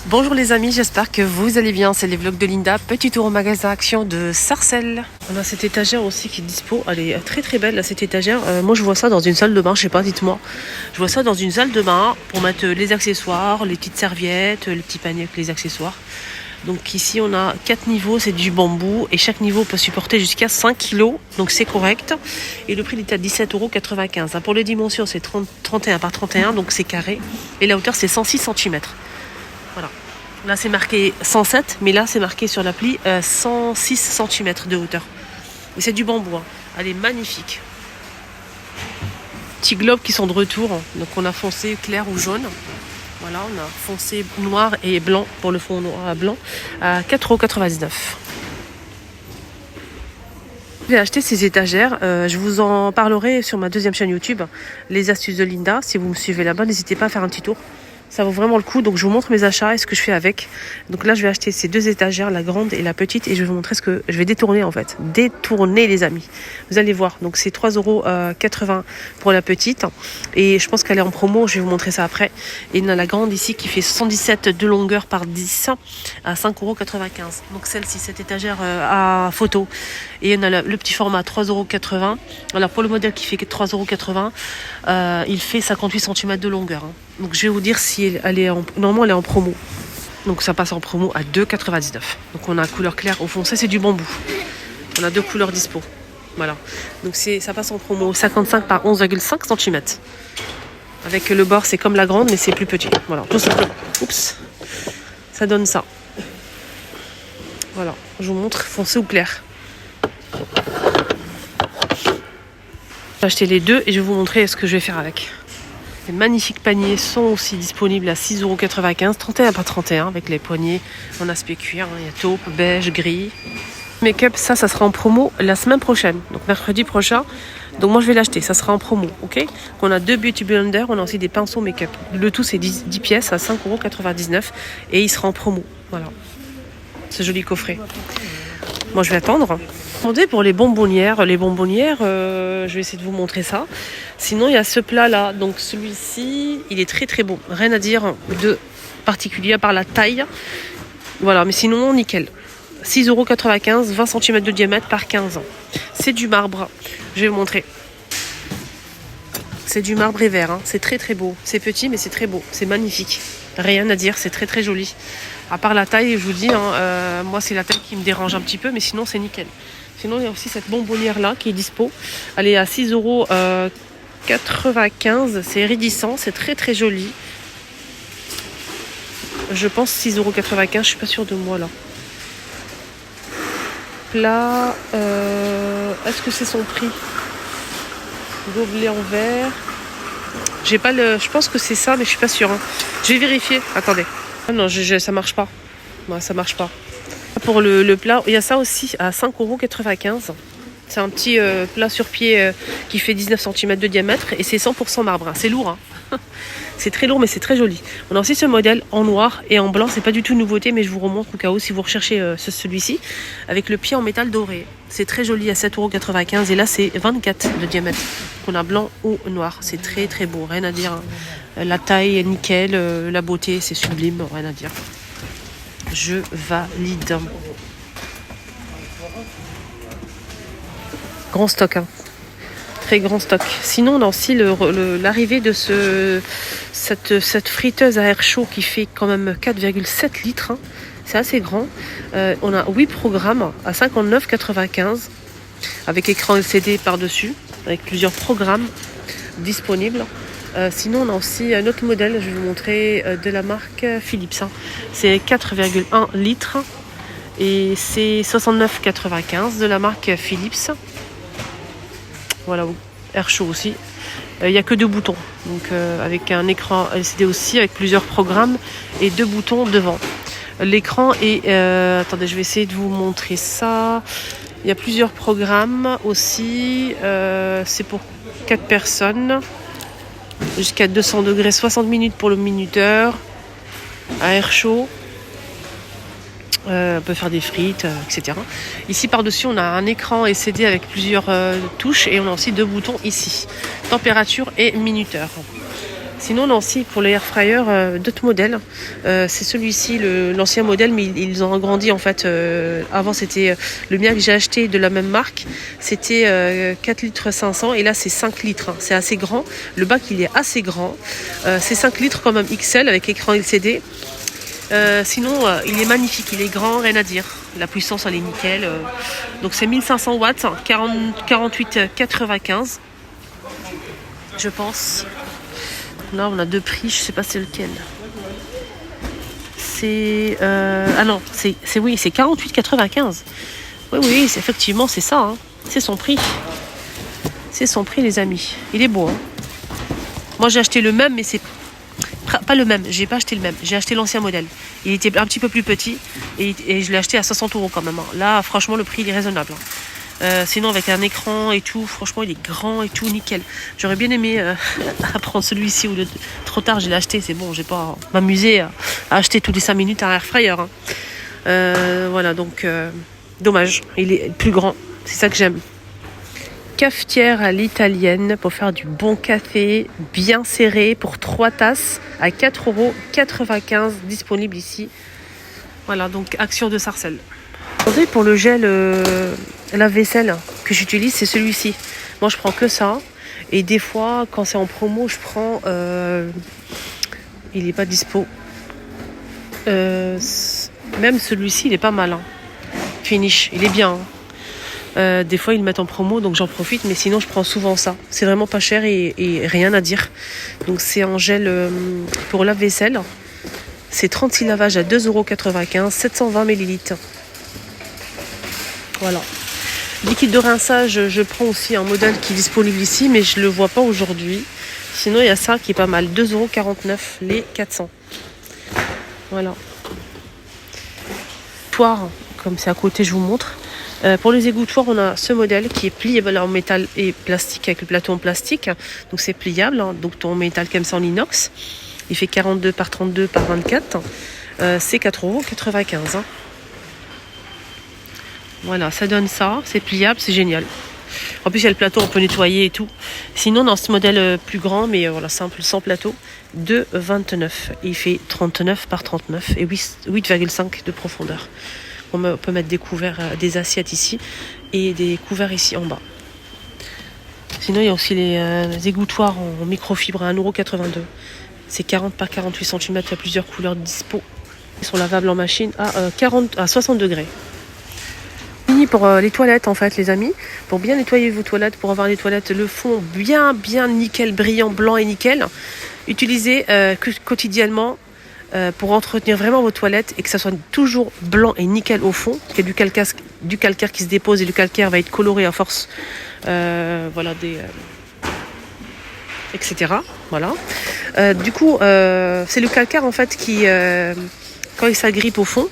Bonjour les amis, j'espère que vous allez bien, c'est les vlogs de Linda. Petit tour au magasin Action de Sarcelles. On a cette étagère aussi qui est dispo, elle est très très belle là, cette étagère. Moi je vois ça dans une salle de bain, je sais pas, dites-moi. Je vois ça dans une salle de bain pour mettre les accessoires, les petites serviettes, les petits paniers avec les accessoires. Donc ici on a 4 niveaux, c'est du bambou et chaque niveau peut supporter jusqu'à 5 kg, donc c'est correct. Et le prix est à 17,95 €. Pour les dimensions c'est 31 par 31, donc c'est carré. Et la hauteur c'est 106 cm. Voilà. Là c'est marqué 107, mais là c'est marqué sur l'appli 106 cm de hauteur. Et c'est du bambou, hein. Elle est magnifique. Petits globes qui sont de retour, donc on a foncé clair ou jaune. Voilà, on a foncé noir et blanc pour le fond noir à blanc à 4,99 €. J'ai acheté ces étagères, je vous en parlerai sur ma deuxième chaîne YouTube, les astuces de Linda. Si vous me suivez là-bas, n'hésitez pas à faire un petit tour. Ça vaut vraiment le coup, donc je vous montre mes achats et ce que je fais avec. Donc là je vais acheter ces deux étagères, la grande et la petite, et je vais vous montrer ce que je vais détourner en fait. Détourner les amis, vous allez voir. Donc c'est 3,80 € pour la petite, et je pense qu'elle est en promo, je vais vous montrer ça après. Et il y en a la grande ici qui fait 77 de longueur par 10 à 5,95 €. Donc celle-ci, cette étagère à photo. Et il y en a le petit format 3,80 €. Alors pour le modèle qui fait 3,80 €, il fait 58 cm de longueur, hein. Donc je vais vous dire si elle est normalement elle est en promo. Donc ça passe en promo à 2,99 €. Donc on a couleur claire au fond, ça c'est du bambou. On a deux couleurs dispo. Voilà. Donc ça passe en promo 55 par 11,5 cm. Avec le bord c'est comme la grande mais c'est plus petit. Voilà, tout simplement. Oups. Ça donne ça. Voilà, je vous montre foncé ou clair. J'ai acheté les deux et je vais vous montrer ce que je vais faire avec. Les magnifiques paniers sont aussi disponibles à 6,95 €, 31 par 31 avec les poignées en aspect cuir. Il y a taupe, beige, gris. Make-up, ça sera en promo la semaine prochaine, donc mercredi prochain. Donc moi je vais l'acheter, ça sera en promo, ok. On a deux beauty blender, on a aussi des pinceaux make-up. Le tout c'est 10 pièces à 5,99 € et il sera en promo. Voilà, ce joli coffret. Moi je vais attendre. Pour les bonbonnières, je vais essayer de vous montrer ça. Sinon il y a ce plat là, donc celui-ci il est très très beau, rien à dire de particulier par la taille. Voilà, mais sinon nickel. 6,95 €, 20 cm de diamètre par 15 ans. C'est du marbre, je vais vous montrer. C'est du marbre et vert, hein. C'est très très beau. C'est petit mais c'est très beau, c'est magnifique. Rien à dire, c'est très très joli. À part la taille, je vous dis, hein, moi c'est la taille qui me dérange un petit peu, mais sinon c'est nickel. Sinon il y a aussi cette bonbonnière là qui est dispo. Elle est à 6,95 €. C'est iridescent, c'est très très joli. Je pense 6,95 €, je suis pas sûre de moi là. Plat, est-ce que c'est son prix? Gobelet en verre. J'ai pas le. Je pense que c'est ça, mais je suis pas sûre, hein. Je vais vérifier. Attendez. Ah non, ça marche pas. Ouais, ça marche pas. Pour le plat, il y a ça aussi à 5,95 €. C'est un petit plat sur pied qui fait 19 cm de diamètre et c'est 100% marbre, hein. C'est lourd, hein. C'est très lourd mais c'est très joli. On a aussi ce modèle en noir et en blanc, c'est pas du tout une nouveauté, mais je vous remontre au cas où si vous recherchez celui-ci avec le pied en métal doré. C'est très joli à 7,95 € et là c'est 24 de diamètre. On a blanc ou noir, c'est très très beau, rien à dire, hein. La taille est nickel, la beauté c'est sublime, rien à dire. Je valide. Grand stock, hein. Très grand stock. Sinon, on a aussi l'arrivée de cette friteuse à air chaud qui fait quand même 4,7 litres, hein. C'est assez grand. On a 8 programmes à 59,95 € avec écran LCD par-dessus, avec plusieurs programmes disponibles. Sinon, on a aussi un autre modèle, je vais vous montrer, de la marque Philips, hein. C'est 4,1 litres et c'est 69,95 € de la marque Philips. Voilà, air chaud aussi. Il n'y a que deux boutons, donc avec un écran LCD aussi, avec plusieurs programmes et deux boutons devant. L'écran est... attendez, je vais essayer de vous montrer ça. Il y a plusieurs programmes aussi. C'est pour 4 personnes. Jusqu'à 200 degrés, 60 minutes pour le minuteur. À air chaud. On peut faire des frites, etc. Ici par-dessus on a un écran LCD avec plusieurs touches et on a aussi deux boutons ici, température et minuteur. Sinon, non, si, pour les air fryer, d'autres modèles. C'est celui-ci, l'ancien modèle, mais ils ont agrandi en fait. Avant, c'était le mien que j'ai acheté de la même marque. C'était 4 litres 500 et là, c'est 5 litres. Hein. C'est assez grand. Le bac, il est assez grand. C'est 5 litres quand même XL avec écran LCD. Sinon, il est magnifique, il est grand, rien à dire. La puissance, elle est nickel. Donc, c'est 1500 watts, 48,95, je pense. Là, on a deux prix, je sais pas c'est lequel. C'est... ah non, c'est 48,95. Oui, effectivement, c'est ça. Hein. C'est son prix. C'est son prix, les amis. Il est beau. Hein. Moi, j'ai acheté le même, mais c'est... Pas le même, j'ai pas acheté le même, j'ai acheté l'ancien modèle. Il était un petit peu plus petit et je l'ai acheté à 60 € quand même. Hein. Là, franchement, le prix il est raisonnable. Hein. Sinon, avec un écran et tout, franchement, il est grand et tout, nickel. J'aurais bien aimé prendre celui-ci ou trop tard, je l'ai acheté, c'est bon, j'ai pas m'amuser à acheter tous les 5 minutes un air fryer. Hein. Voilà, donc dommage, il est plus grand, c'est ça que j'aime. Cafetière à l'italienne pour faire du bon café bien serré pour 3 tasses à 4,95 € disponible ici. Voilà, donc Action de Sarcelles. Pour le gel lave-vaisselle que j'utilise, c'est celui-ci. Moi, je prends que ça. Et des fois, quand c'est en promo, je prends... il n'est pas dispo. Même celui-ci, il est pas mal. Hein. Finish, il est bien. Hein. Des fois ils le mettent en promo donc j'en profite, mais sinon je prends souvent ça. C'est vraiment pas cher et rien à dire. Donc c'est en gel pour lave-vaisselle. C'est 36 lavages à 2,95 €, 720 ml. Voilà. Liquide de rinçage, je prends aussi un modèle qui est disponible ici, mais je le vois pas aujourd'hui. Sinon il y a ça qui est pas mal, 2,49 € les 400. Voilà. Poire, comme c'est à côté, je vous montre. Pour les égouttoirs, on a ce modèle qui est pliable en métal et plastique avec le plateau en plastique. Donc c'est pliable, hein. Donc ton métal comme ça en inox. Il fait 42 par 32 par 24. C'est 4,95 €. Hein. Voilà, ça donne ça. C'est pliable, c'est génial. En plus, il y a le plateau, on peut nettoyer et tout. Sinon, dans ce modèle plus grand, mais voilà, simple, sans plateau, 2,29 €. Il fait 39 par 39 et 8,5 de profondeur. On peut mettre des couverts, des assiettes ici et des couverts ici en bas. Sinon, il y a aussi les égouttoirs en microfibre à 1,82 €. C'est 40 par 48 cm. Il y a plusieurs couleurs dispo. Ils sont lavables en machine à 60 degrés. Fini pour les toilettes en fait, les amis. Pour bien nettoyer vos toilettes, pour avoir les toilettes, le fond bien nickel, brillant, blanc et nickel. Utilisez quotidiennement. Pour entretenir vraiment vos toilettes et que ça soit toujours blanc et nickel au fond, qu'il y ait du calcaire qui se dépose et le calcaire va être coloré à force, voilà, etc. Voilà. Du coup, c'est le calcaire en fait qui, quand il s'agrippe au fond,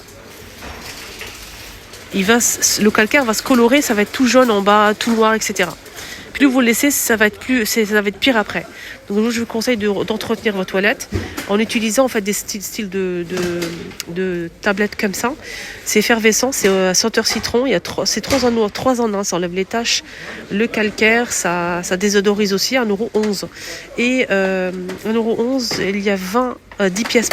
le calcaire va se colorer, ça va être tout jaune en bas, tout noir, etc. Plus vous le laissez, ça va être pire après. Donc je vous conseille d'entretenir votre toilette en utilisant en fait des styles de tablettes comme ça. C'est effervescent, c'est senteur citron. C'est 3 en 1, ça enlève les taches, le calcaire, ça désodorise aussi. 1,11 €. Et 1,11 €, il y a 10 pièces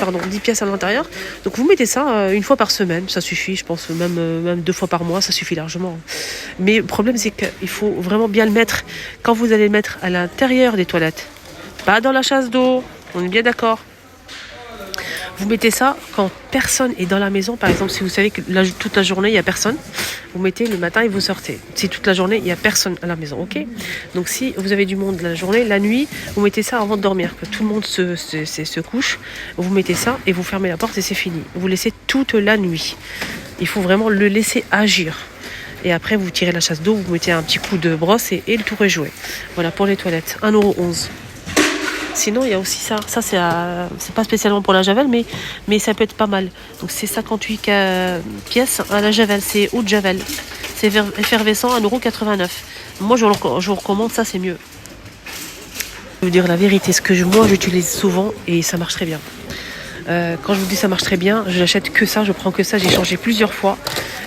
à l'intérieur. Donc vous mettez ça une fois par semaine, ça suffit, je pense même 2 fois par mois, ça suffit largement. Mais le problème c'est qu'il faut vraiment bien le mettre quand vous allez le mettre à l'intérieur des toilettes, pas dans la chasse d'eau, on est bien d'accord. Vous mettez ça quand personne est dans la maison. Par exemple, si vous savez que toute la journée, il n'y a personne, vous mettez le matin et vous sortez. Si toute la journée, il n'y a personne à la maison, ok? Donc, si vous avez du monde la journée, la nuit, vous mettez ça avant de dormir, que tout le monde se couche. Vous mettez ça et vous fermez la porte et c'est fini. Vous laissez toute la nuit. Il faut vraiment le laisser agir. Et après, vous tirez la chasse d'eau, vous mettez un petit coup de brosse et le tour est joué. Voilà pour les toilettes. 1,11 €. Sinon, il y a aussi ça. Ça, c'est pas spécialement pour la javel, mais ça peut être pas mal. Donc, c'est 58 pièces à la javel. C'est eau de javel. C'est effervescent, 1,89 €. Moi, je vous recommande ça, c'est mieux. Je vais vous dire la vérité. Moi, j'utilise souvent et ça marche très bien. Quand je vous dis ça marche très bien, je n'achète que ça, je prends que ça. J'ai changé plusieurs fois.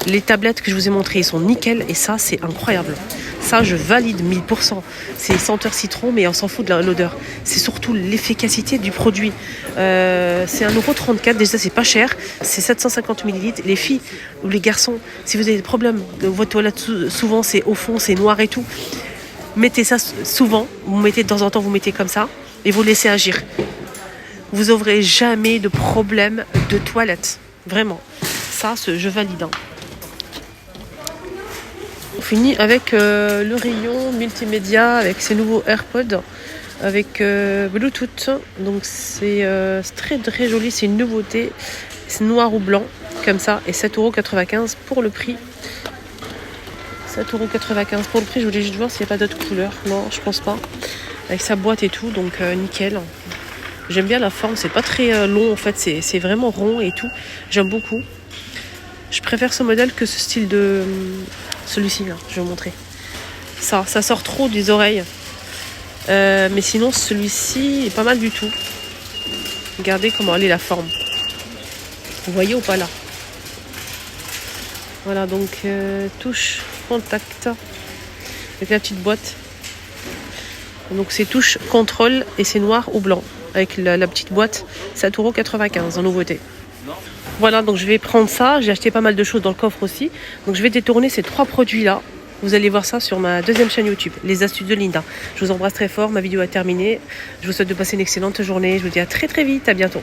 Les tablettes que je vous ai montrées, ils sont nickel et ça, c'est incroyable. Ça, je valide 1000%. C'est senteur citron, mais on s'en fout de l'odeur. C'est surtout l'efficacité du produit. C'est 1,34 €. Déjà, c'est pas cher. C'est 750 ml. Les filles ou les garçons, si vous avez des problèmes de votre toilette, souvent c'est au fond, c'est noir et tout. Mettez ça souvent. Vous mettez de temps en temps, vous mettez comme ça et vous laissez agir. Vous n'aurez jamais de problème de toilette. Vraiment. Ça, je valide. On finit avec le rayon multimédia avec ces nouveaux AirPods avec Bluetooth. Donc c'est très très joli, c'est une nouveauté. C'est noir ou blanc comme ça et 7,95 € pour le prix. 7,95 € pour le prix. Je voulais juste voir s'il n'y a pas d'autres couleurs. Non, je pense pas. Avec sa boîte et tout, donc nickel. J'aime bien la forme, c'est pas très long en fait, c'est vraiment rond et tout. J'aime beaucoup. Je préfère ce modèle que ce style de... celui-ci, là, je vais vous montrer. Ça sort trop des oreilles. Mais sinon, celui-ci est pas mal du tout. Regardez comment elle est la forme. Vous voyez ou pas là? Voilà, donc touche contact avec la petite boîte. Donc c'est touche contrôle et c'est noir ou blanc. Avec la petite boîte, 7,95 € en nouveauté. Voilà, donc je vais prendre ça. J'ai acheté pas mal de choses dans le coffre aussi. Donc je vais détourner ces 3 produits-là. Vous allez voir ça sur ma deuxième chaîne YouTube, Les Astuces de Linda. Je vous embrasse très fort, ma vidéo a terminé. Je vous souhaite de passer une excellente journée. Je vous dis à très très vite, à bientôt.